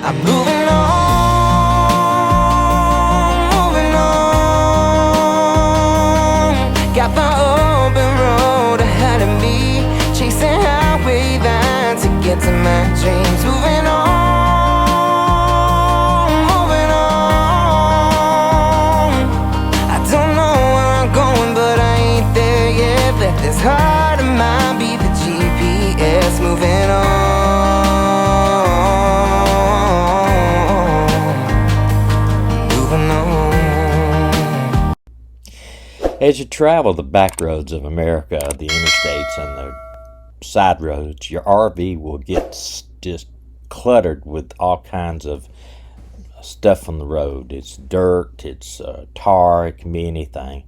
I'm moving on. Got the open road ahead of me, chasing highway line to get to my dreams. Moving on. I don't know where I'm going, but I ain't there yet. Let this heart of mine be the GPS. Moving on. As you travel the back roads of America, the interstates and the side roads, your RV will get just cluttered with all kinds of stuff on the road. It's dirt, it's tar, it can be anything.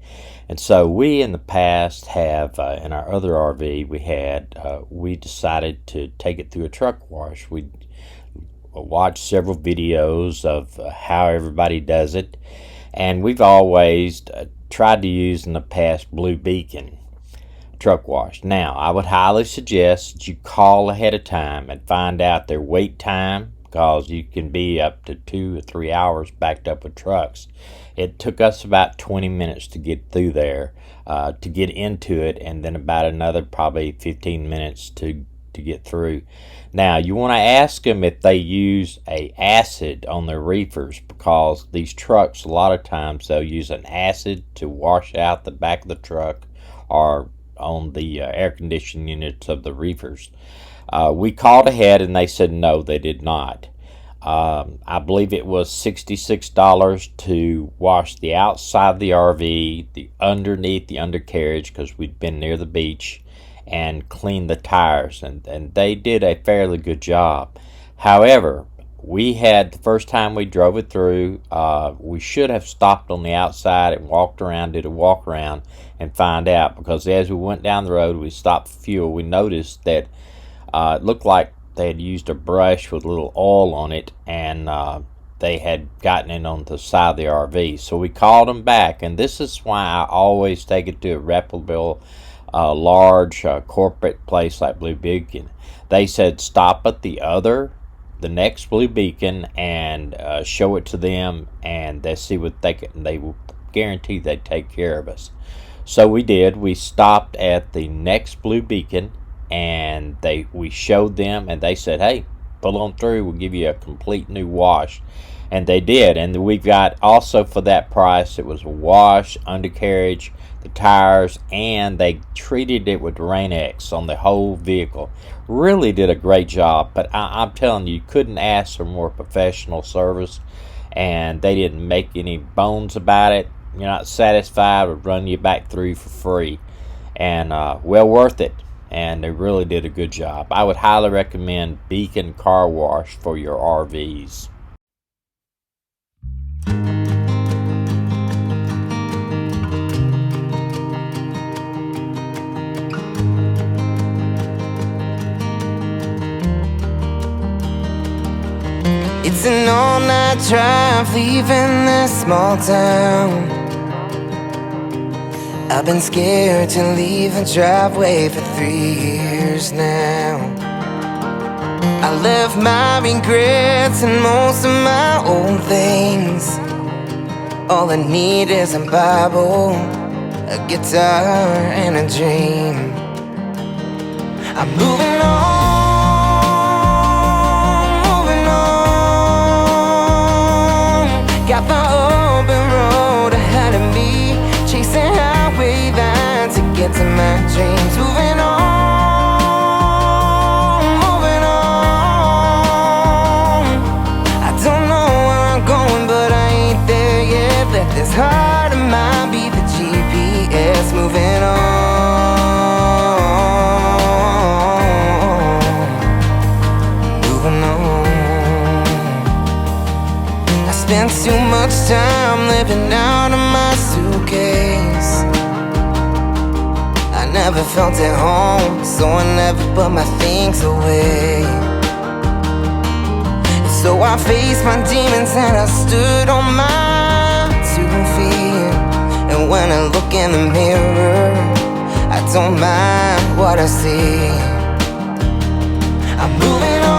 And so we in the past have, in our other RV we decided to take it through a truck wash. We watched several videos of how everybody does it, and we've always tried to use in the past Blue Beacon truck wash. Now, I would highly suggest that you call ahead of time and find out their wait time, because you can be up to 2 or 3 hours backed up with trucks. It took us about 20 minutes to get through there, to get into it, and then about another probably 15 minutes to get through. Now, you want to ask them if they use a acid on their reefers, because these trucks, a lot of times they'll use an acid to wash out the back of the truck or on the air conditioning units of the reefers. We called ahead and they said no, they did not. I believe it was $66 to wash the outside of the RV, the underneath the undercarriage, because we'd been near the beach, and clean the tires, and they did a fairly good job. However, we had, the first time we drove it through, we should have stopped on the outside and walked around, did a walk around and find out, because as we went down the road, we stopped for fuel. We noticed that it looked like they had used a brush with a little oil on it, and they had gotten it on the side of the RV. So we called them back, and this is why I always take it to a reputable large corporate place like Blue Beacon. They said stop at the next Blue Beacon and show it to them, and they see what they will guarantee they take care of us. So we did. We stopped at the next Blue Beacon, and we showed them, and they said, hey, pull on through, we'll give you a complete new wash. And they did, and we got also for that price, it was a wash, undercarriage, the tires, and they treated it with Rain-X on the whole vehicle. Really did a great job, but I'm telling you, couldn't ask for more professional service, and they didn't make any bones about it. You're not satisfied, would run you back through for free, and well worth it, and they really did a good job. I would highly recommend Beacon Car Wash for your RVs. It's an all-night drive leaving this small town. I've been scared to leave the driveway for 3 years now. I left my regrets and most of my old things. All I need is a Bible, a guitar, and a dream. I'm moving on. Got the open road ahead of me, chasing highway line to get to my dreams. Moving on. I don't know where I'm going, but I ain't there yet. Let this heart of mine be the GPS. Moving on. Moving on. Spent too much time living out of my suitcase. I never felt at home, so I never put my things away. So I faced my demons and I stood on my 2 feet. And when I look in the mirror, I don't mind what I see. I'm moving on.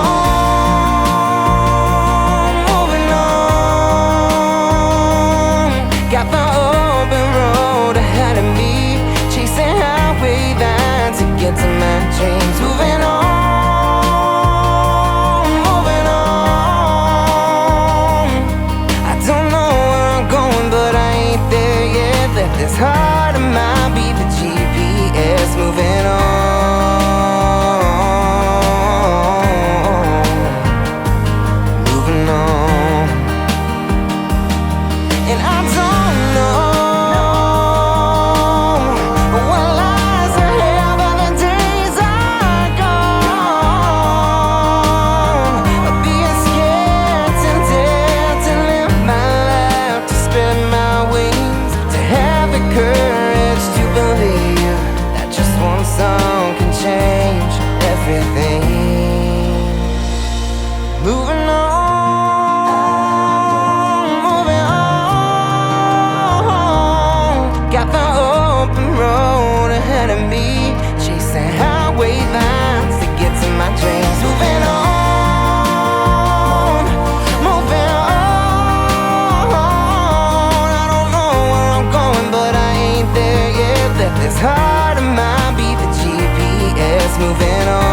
just moving on.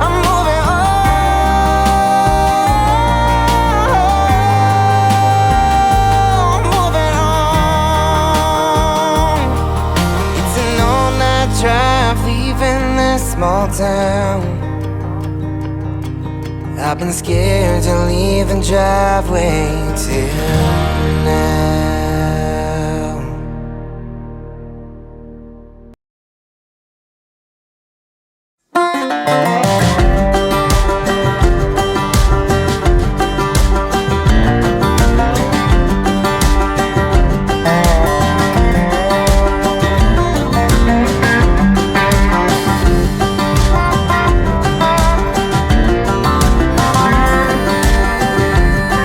I'm moving on, moving on. It's an all-night drive leaving this small town. I've been scared to leave the driveway till now.